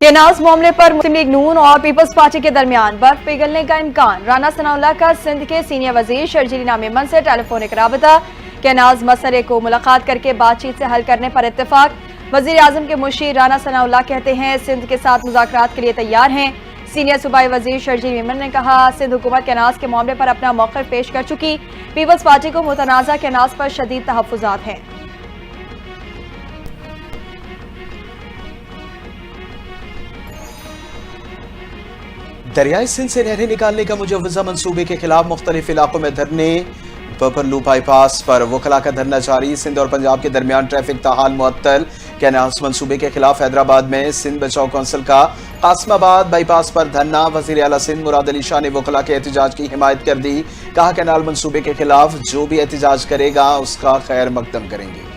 केनाज मामले पर मुस्लिम लीग नून और पीपल्स पार्टी के दरमियान बर्फ पिघलने का इम्कान। राना सनाउल्लाह का सिंध के सीनियर वजीर शर्जील इमाम से टेलीफोनिक राबता। केनाज मसले को मुलाकात करके बातचीत से हल करने पर इत्तेफाक। वजीर आजम के मुशीर राना सनाउल्लाह कहते हैं सिंध के साथ मुज़ाकरात के लिए तैयार हैं। सीनियर सूबाई वजीर शर्जील इमाम ने कहा सिंध हुकूमत केनाज के मामले पर अपना मौक़िफ़ पेश कर चुकी। पीपल्स पार्टी को मुतनाज़ा केनाज पर शदीद तहफ़्फ़ुज़ात हैं। दरियाई सिंध से नहरें निकालने का मुजव्वज़ा मंसूबे के खिलाफ मुख्तलिफ इलाकों में धरने। पपरलू बाईपास पर वकला का धरना जारी। सिंध और पंजाब के दरमियान ट्रैफिक ताहाल मुअत्तल। केनाज मंसूबे के खिलाफ हैदराबाद में सिंध बचाओ कौंसिल का कासमाबाद बाईपास पर धरना। वज़ीर आला सिंध मुराद अली शाह ने वकला के एहतजाज की हिमायत कर दी। कहा कैनाल मंसूबे के खिलाफ जो भी एहतजाज करेगा उसका खैर मकदम करेंगे।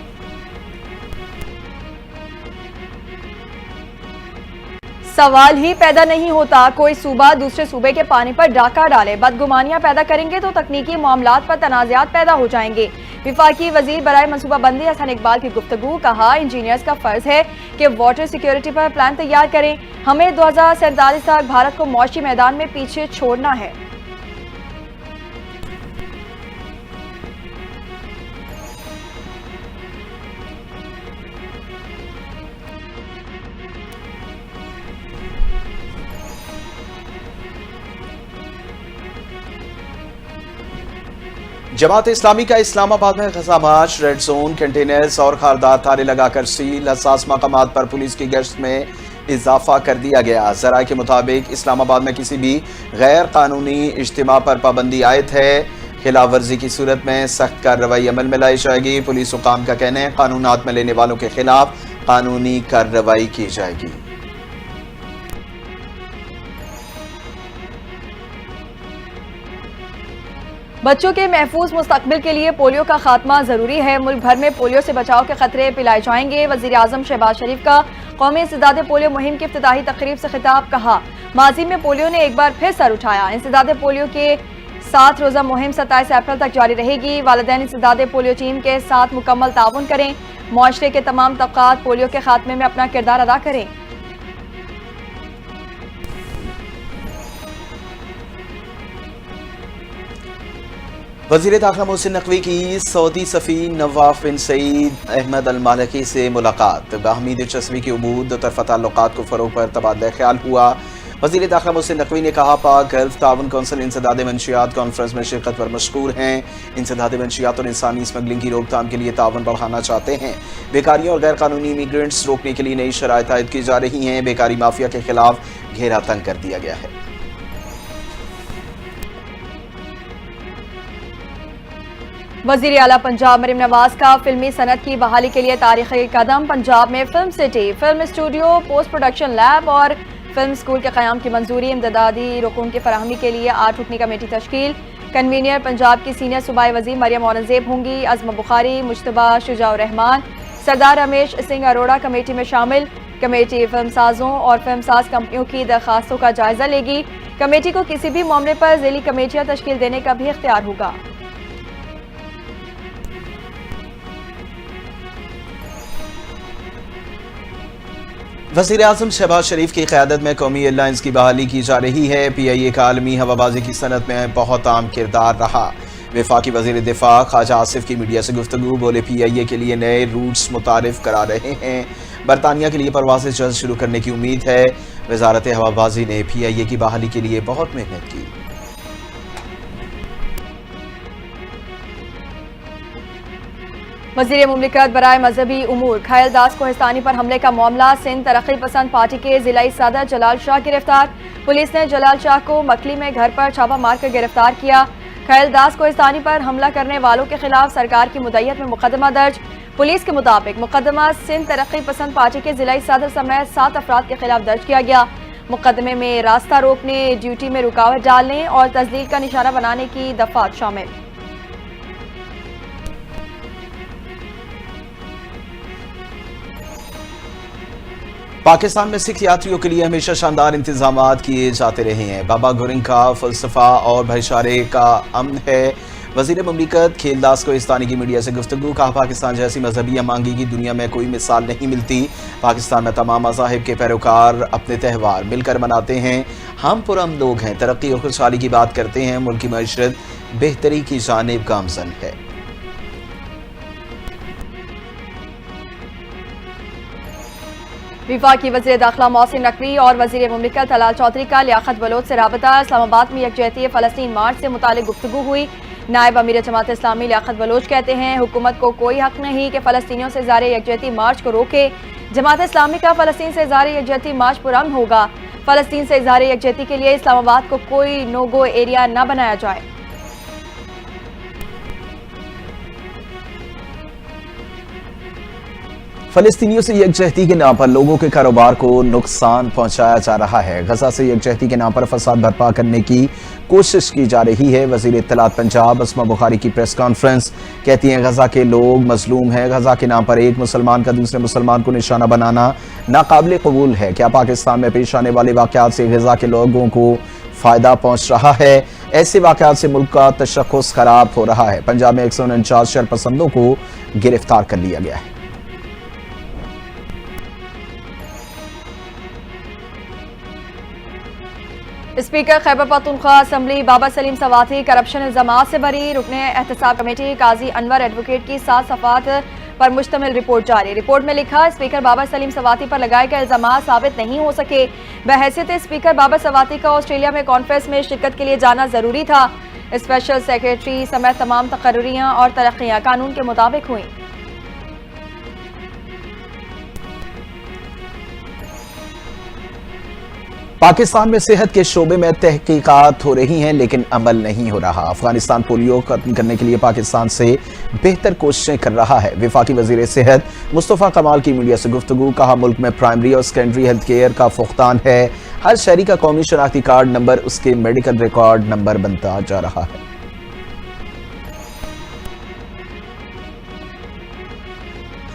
सवाल ही पैदा नहीं होता कोई सूबा दूसरे सूबे के पानी पर डाका डाले। बदगुमानियां पैदा करेंगे तो तकनीकी मामलात पर तनाज़ात पैदा हो जाएंगे। विफाकी वजीर बराए मनसूबाबंदी हसन इकबाल की गुफ्तगू। कहा इंजीनियर्स का फर्ज है कि वाटर सिक्योरिटी पर प्लान तैयार करें। हमें 2047 तक भारत को मौशी मैदान में पीछे छोड़ना है। जमात इस्लामी का इस्लामाबाद में गजा मार्च। रेड जोन कंटेनर्स और खारदार तारे लगाकर सील। हसास मकामात पर पुलिस की गश्त में इजाफा कर दिया गया। ज़राए के मुताबिक इस्लामाबाद में किसी भी गैर कानूनी इज्तिमा पर पाबंदी आयद है। खिलाफ वर्जी की सूरत में सख्त कार्रवाई अमल में लाई जाएगी। पुलिस हुकाम का कहना है कानूनात में लेने वालों के खिलाफ कानूनी कार्रवाई की जाएगी। बच्चों के महफूज मुस्तकबिल के लिए पोलियो का खात्मा जरूरी है। मुल्क भर में पोलियो से बचाव के खतरे पिलाए जाएंगे। वजीर आजम शहबाज शरीफ का कौमी इंसदाद पोलियो मुहिम की इफ्तिताही तकरीब से खिताब। कहा माजी में पोलियो ने एक बार फिर सर उठाया। इंसदाद पोलियो के 7 रोज़ा मुहिम 27 अप्रैल तक जारी रहेगी। वालिदैन इंसदाद पोलियो टीम के साथ मुकम्मल ताउन करें। मुआशरे के तमाम तबकात पोलियो के खात्मे में अपना किरदार अदा करें। वज़ीर दाखिला मोहसिन नकवी की सऊदी सफ़ी नवाफ बिन सईद अहमद अल मालिकी से मुलाकात। बाहमी दिलचस्पी की उमूद तरफ़ा ताल्लुकात को फ़रोग़ पर तबादला ख्याल हुआ। वज़ीर दाखिला मोहसिन नकवी ने कहा पाक गल्फ ताउन कौंसिल इंसदाद मंशियात कॉन्फ्रेंस में शिरकत पर मशकूर हैं। इंसदाद मंशियात और इंसानी स्मगलिंग की रोकथाम के लिए ताउन बढ़ाना चाहते हैं। बेकारियों और गैर कानूनी इमिग्रेंट्स रोकने के लिए नई शराइत आयद की जा रही हैं। बेकारी माफिया के खिलाफ घेरा तंग कर दिया गया है। वज़ीर आला पंजाब मरीम नवाज का फिल्मी सनत की बहाली के लिए तारीखी कदम। पंजाब में film city, film studio, post production lab और फिल्म स्कूल के क़याम की मंजूरी। इमदादी रुकून की फराहमी के लिए 8 रुकनी कमेटी तश्कील। कन्वीनियर पंजाब की सीनियर सूबाई वज़ीर मरियम औरंगज़ेब होंगी। अज़्म बुखारी, मुश्तबा शुजाउर रहमान, सरदार रमेश सिंह अरोड़ा कमेटी में शामिल। कमेटी फिल्म साजों और फिल्म साज कंपनियों की दरखास्तों का जायजा लेगी। कमेटी को किसी भी मामले पर ज़िली कमेटियाँ तश्कील देने का भी इख्तियार होगा। वज़ीर आज़म शहबाज शरीफ की क़यादत में कौमी एयरलाइंस की बहाली की जा रही है। PIA का आलमी हवाबाजी की सनत में बहुत अहम किरदार रहा। वफाकी वज़ीर दिफा ख्वाजा आसिफ की मीडिया से गुफ्तगू। बोले PIA के लिए नए रूट्स मुतारिफ करा रहे हैं। बरतानिया के लिए परवाज़ें जल्द शुरू करने की उम्मीद है। वज़ारत हवाबाजी ने PIA की बहाली के लिए बहुत मेहनत की। वज़ीर मुमलिकत बराए मजहबी उमूर खैल दास कोहिस्तानी पर हमले का मामला। सिंध तरक्की पसंद पार्टी के जिलाई सदर जलाल शाह गिरफ्तार। पुलिस ने जलाल शाह को मकली में घर पर छापा मारकर गिरफ्तार किया। खैल दास कोहिस्तानी पर हमला करने वालों के खिलाफ सरकार की मुद्दत में मुकदमा दर्ज। पुलिस के मुताबिक मुकदमा सिंध तरक्की पसंद पार्टी के जिलाई सदर समेत 7 अफराद के खिलाफ दर्ज किया गया। मुकदमे में रास्ता रोकने, ड्यूटी में रुकावट डालने और तस्दील का निशाना बनाने की दफात शामिल। पाकिस्तान में सिख यात्रियों के लिए हमेशा शानदार इंतजामात किए जाते रहे हैं। बाबा गुरिंग का फलसफा और भाईचारे का अमन है। वज़ीर मुमलिकत खेलदास कोहिस्तानी की मीडिया से गुफ्तगू, कहा पाकिस्तान जैसी मजहबी हमांगी की दुनिया में कोई मिसाल नहीं मिलती। पाकिस्तान में तमाम मज़ाहिब के पैरोकार अपने त्यौहार मिलकर मनाते हैं। हम पुरअमन लोग हैं, तरक्की और खुशहाली की बात करते हैं। मुल्क की मईशत बेहतरी की जानिब गामज़न है। वफाकी वज़ीर दाखिला मोहसिन नकवी और वज़ीर मुमलिकत हलाल चौधरी का लियाकत बलोच से राबता। इस्लामाबाद में यकजहती फ़लस्तीन मार्च से मुतालिक गुफ्तगू हुई। नायब अमीर जमात इस्लामी लियाकत बलोच कहते हैं, हुकूमत को कोई हक नहीं कि फ़लस्तीनियों से ज़ारे यकजहती मार्च को रोके। जमात इस्लामी का फ़लस्तीन से ज़ारे यकजहती मार्च पुरअमन होगा। फ़लस्तीन से ज़ारे यकजहती के लिए इस्लामाबाद को कोई नो गो एरिया न बनाया जाए। फ़लस्तीनियों से यकजहती के नाम पर लोगों के कारोबार को नुकसान पहुंचाया जा रहा है। गजा से यकजहती के नाम पर फसाद बर्पा करने की कोशिश की जा रही है। वज़ीर इत्तलात पंजाब अस्मा बुखारी की प्रेस कॉन्फ्रेंस, कहती हैं गजा के लोग मजलूम हैं। गजा के नाम पर एक मुसलमान का दूसरे मुसलमान को निशाना बनाना नाकाबिल कबूल है। क्या पाकिस्तान में पेश आने वाले वाक़यात से गजा के लोगों को फ़ायदा पहुंच रहा है? ऐसे वाक़यात से मुल्क का तशख़्ख़ुस खराब हो रहा है। पंजाब में 149 शरपसंदों को गिरफ्तार कर लिया गया है। स्पीकर खैबर पख्तूनख्वा असम्बली बाबा सलीम सवाती करप्शन इल्जामात से बरी। रुकने एहतसाब कमेटी काजी अनवर एडवोकेट की 7 सफ़ात पर मुश्तमिल रिपोर्ट जारी। रिपोर्ट में लिखा, स्पीकर बाबा सलीम सवाती पर लगाए गए इल्जामात साबित नहीं हो सके। बहैसियत स्पीकर बाबा सवाती का ऑस्ट्रेलिया में कॉन्फ्रेंस में शिरकत के लिए जाना जरूरी था। स्पेशल सेक्रेटरी समेत तमाम तकर्रियां और तरक्कियां कानून के मुताबिक हुई। पाकिस्तान में सेहत के शोबे में तहकीकात हो रही हैं, लेकिन अमल नहीं हो रहा। अफगानिस्तान पोलियो खत्म करने के लिए पाकिस्तान से बेहतर कोशिशें कर रहा है। वफाकी वजीर सेहत मुस्तफ़ा कमाल की मीडिया से गुफ्तगू, कहा मुल्क में प्राइमरी और सेकेंडरी हेल्थ केयर का फुख्तान है। हर शहरी का कौमी शनाख्ती कार्ड नंबर उसके मेडिकल रिकॉर्ड नंबर बनता जा रहा है।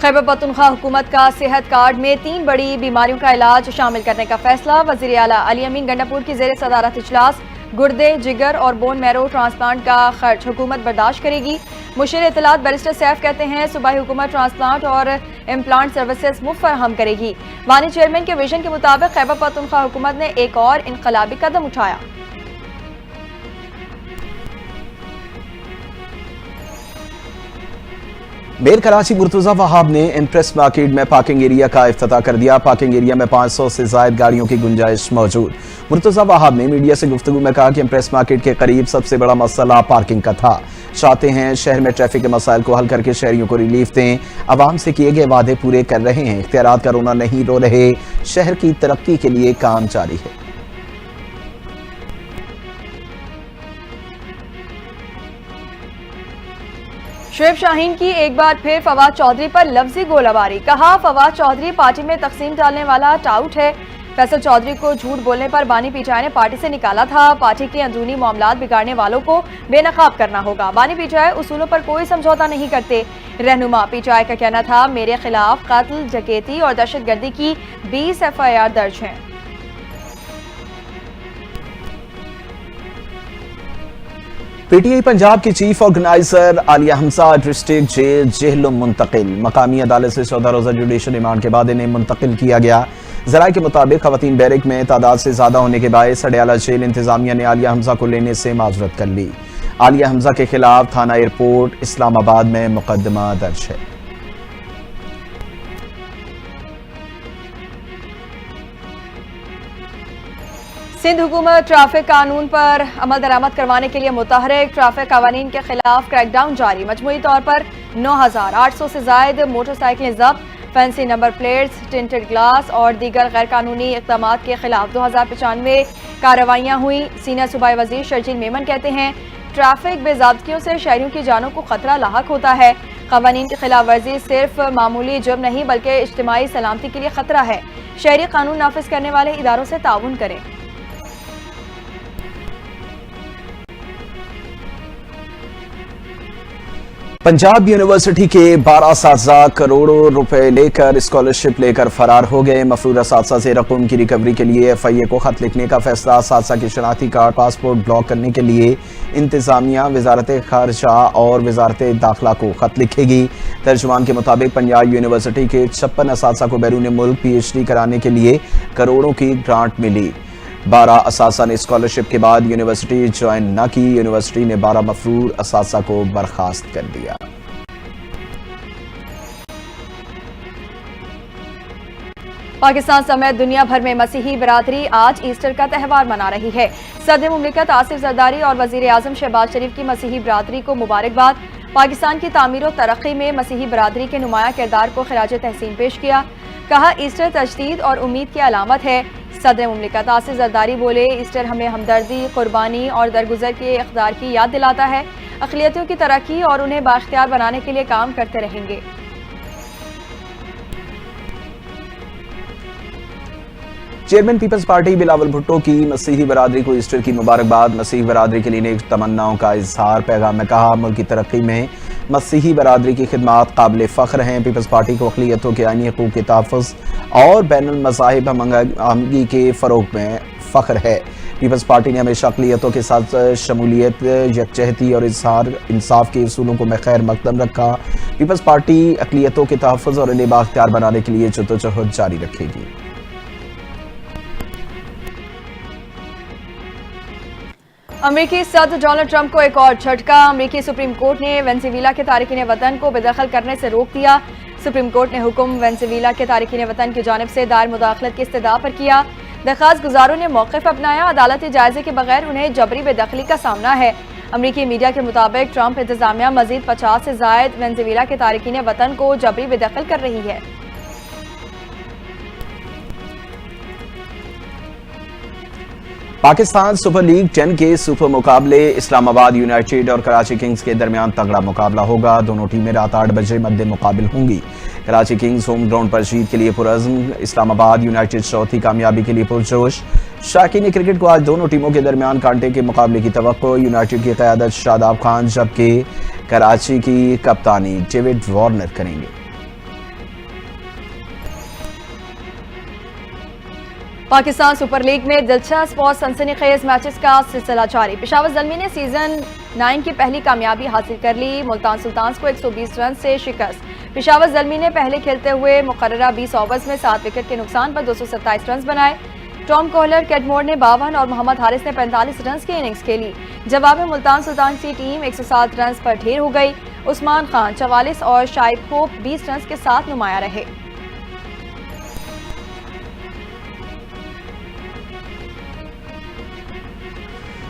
खैबर पख्तूनख्वा हुकूमत का सेहत कार्ड में 3 बड़ी बीमारियों का इलाज शामिल करने का फैसला। वज़ीर आला अली अमीन गंडापुर की ज़ेर सदारत इजलास। गुर्दे, जिगर और बोन मैरो ट्रांसप्लांट का खर्च हुकूमत बर्दाश्त करेगी। मुशीर इत्तलात बैरिस्टर सैफ कहते हैं, सूबाई हुकूमत ट्रांसप्लांट और इम्प्लांट सर्विसेज मुफ्त फराहम करेगी। वानी चेयरमैन के विजन के मुताबिक खैबर पख्तूनख्वा हुकूमत ने एक और इनकलाबी कदम उठाया। मेयर कराची मुर्तजा वहाब ने इम्प्रेस मार्केट में पार्किंग एरिया का इफ्तिताह कर दिया। पार्किंग एरिया में 500 से ज्यादा गाड़ियों की गुंजाइश मौजूद। मुर्तजा वहाब ने मीडिया से गुफ्तगू में कहा कि इम्प्रेस मार्केट के करीब सबसे बड़ा मसला पार्किंग का था। चाहते हैं शहर में ट्रैफिक के मसाइल को हल करके शहरियों को रिलीफ दें। आवाम से किए गए वादे पूरे कर रहे हैं। इख्तियारात का रोना नहीं रो रहे। शहर की तरक्की के लिए काम जारी है। शुएब शाहीन की एक बार फिर फवाद चौधरी पर लफ्जी गोलाबारी। कहा, फवाद चौधरी पार्टी में तकसीम डालने वाला टाउट है। फैसल चौधरी को झूठ बोलने पर बानी पीचाई ने पार्टी से निकाला था। पार्टी के अंदरूनी मामलात बिगाड़ने वालों को बेनकाब करना होगा। बानी पीचाई उसूलों पर कोई समझौता नहीं करते। रहनुमा पीचाई का कहना था, मेरे खिलाफ कत्ल, डकैती और दहशतगर्दी की 20 FIR दर्ज हैं। पीटीआई पंजाब की chief organiser Aliya Hamza district jail Jhelum मुंतकिल। मकामी अदालत से 14 रोजा जुडिशल रिमांड के बाद इन्हें मुंतकिल किया गया। जराये के मुताबिक खवातीन बैरक में तादाद से ज्यादा होने के बायस अडयाला जेल इंतजामिया ने आलिया हमजा को लेने से माजरत कर ली। आलिया हमजा के खिलाफ थाना एयरपोर्ट इस्लामाबाद में मुकदमा दर्ज है। सिंध हुकूमत ट्रैफिक कानून पर अमल दरामद करवाने के लिए मुतहरिक। ट्रैफिक कवानीन के खिलाफ क्रैकडाउन जारी। मजमूई तौर पर 9800 से ज्यादा मोटरसाइकिलें जब्त। Fancy number plates, tinted glass और दीगर गैर कानूनी इक़दामात के खिलाफ 2095 कार्रवाइयाँ हुई। सीनियर सूबाई वजीर शर्जील मेमन कहते हैं, ट्रैफिक बेज़ाब्तियों से शहरियों की जानों को खतरा लाहक होता है। क़वानीन की खिलाफ वर्जी सिर्फ मामूली जुर्म नहीं बल्कि इज्तिमाई सलामती के लिए खतरा है। शहरी कानून नाफिज करने वाले इदारों से ताउन करें। पंजाब यूनिवर्सिटी के 12 असातिज़ा करोड़ों रुपए लेकर स्कॉलरशिप लेकर फरार हो गए। मफरूर असातिज़ा से रकम की रिकवरी के लिए FIA को खत लिखने का फैसला। असातिज़ा के शनाख्ती कार्ड पासपोर्ट ब्लॉक करने के लिए इंतजामिया वजारत खारजा और वजारत दाखिला को खत लिखेगी। तर्जुमान के मुताबिक पंजाब यूनिवर्सिटी के 56 असातिज़ा को बैरून मुल्क PhD कराने के लिए करोड़ों की ग्रांट मिली। 12 असातिज़ा ने स्कॉलरशिप के बाद यूनिवर्सिटी ज्वाइन न की। यूनिवर्सिटी ने 12 मफरूर असातिज़ा को बर्खास्त कर दिया। पाकिस्तान समेत दुनिया भर में मसीही बरादरी आज ईस्टर का त्यौहार मना रही है। सदर मुमलिकत आसिफ जरदारी और वजीर आजम शहबाज शरीफ की मसीही बरादरी को मुबारकबाद। पाकिस्तान की तामीर और तरक्की में मसीही बरादरी के नुमाया किरदार को खिराज तहसीन पेश किया। कहा, ईस्टर तजदीद और उम्मीद की अलामत है। सदर मुमलिकत आसिफ जरदारी बोले, ईस्टर हमें हमदर्दी, कुर्बानी और दरगुजर के इक़्तिदार की याद दिलाता है। अक़लियतों की तरक्की और उन्हें बाइख्तियार बनाने के लिए काम करते रहेंगे। चेयरमैन पीपल्स पार्टी बिलावल भुट्टो की मसीही बरादरी को ईस्टर की मुबारकबाद। मसीही बरादरी के लिए नेक तमन्नाओं का इजहार। पैगाम में कहा, मुल्क की तरक्की में मसीही बरादरी की खिदमात काबिल फ़ख्र हैं। पीपल्स पार्टी को अक़लियतों के आईनी हकूक़ के तहफ़्फ़ुज़ और बैनुल मज़ाहिब हमआहंगी के फ़रोग़ में फ़ख्र है। पीपल्स पार्टी ने हमेशा अक़लियतों के साथ शमूलियत, यकजहती और इज़हार इंसाफ के उसूलों को खैर मक़दम रखा। पीपल्स पार्टी अक़लियतों के तहफ़्फ़ुज़ और इन्हें बाख्तियार बनाने के लिए जद्दोजहद जारी रखेगी। अमेरिकी सदर डोनाल्ड ट्रंप को एक और झटका। अमेरिकी सुप्रीम कोर्ट ने वेनेजुएला के तारिकीन वतन को बेदखल करने से रोक दिया। सुप्रीम कोर्ट ने हुक्म वेनेजुएला के तारिकीन वतन की जानिब से दायर मुदाखलत की इस्तदा पर किया। दरख्वास्त गुजारों ने मौक़िफ़ अपनाया। अदालती जायजे के बगैर उन्हें जबरी बेदखली का सामना है। अमेरिकी मीडिया के मुताबिक ट्रंप इंतजामिया मजीद 50 से ज़ायद वेनेजुएला के तारिकीन वतन को जबरी बेदखल कर रही है। पाकिस्तान सुपर लीग 10 के सुपर मुकाबले इस्लामाबाद यूनाइटेड और कराची किंग्स के दरमियान तगड़ा मुकाबला होगा। दोनों टीमें रात 8 बजे मद्दे मुकाबिल होंगी। कराची किंग्स होम ग्राउंड पर जीत के लिए पुरअज़्म, इस्लामाबाद यूनाइटेड चौथी कामयाबी के लिए पुरजोश। शाकीन क्रिकेट को आज दोनों टीमों के दरमियान कांटे के मुकाबले की तवक्को। यूनाइटेड की क़यादत शादाब खान जबकि कराची की कप्तानी डेविड वार्नर करेंगे। पाकिस्तान सुपर लीग में दिलचस्प और सनसनीखेज मैचेस का सिलसिला जारी। पेशावर ज़ल्मी ने सीजन 9 की पहली कामयाबी हासिल कर ली। मुल्तान सुल्तान्स को 120 रन से शिकस्त। पेशावर ज़ल्मी ने पहले खेलते हुए मुकर्ररा 20 ओवर्स में 7 विकेट के नुकसान पर 227 रन बनाए। टॉम कोहलर, कैटमोर ने 52 और मोहम्मद हारिस ने 45 रन की इनिंग्स खेली। जवाब में मुल्तान सुल्तान की टीम 107 रन पर ढेर हो गई। उस्मान खान 44 और शाइब होप 20 रन के साथ नुमाया रहे।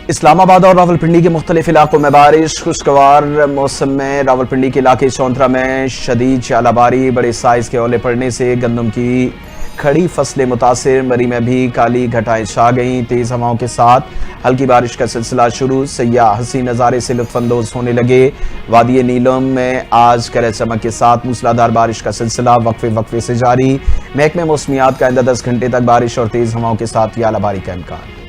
इस्लामाबाद और रावलपिंडी के मुख्तलिफ इलाकों में बारिश। खुशगवार मौसम में रावलपिंडी के इलाके चौंतरा में शदीद जालाबारी। बड़े साइज के ओले पड़ने से गंदम की खड़ी फसलें मुतासिर। मरी में भी काली घटाएं छा गईं। तेज हवाओं के साथ हल्की बारिश का सिलसिला शुरू। सयाह हसी नज़ारे से लुत्फानंदोज होने लगे। वादी नीलम में आज गरज चमक के साथ मूसलाधार बारिश का सिलसिला वक्फे से जारी। महकमे मौसमियात का आइंदा 10 घंटे तक बारिश और तेज हवाओं के साथ यालाबारी का इम्कान।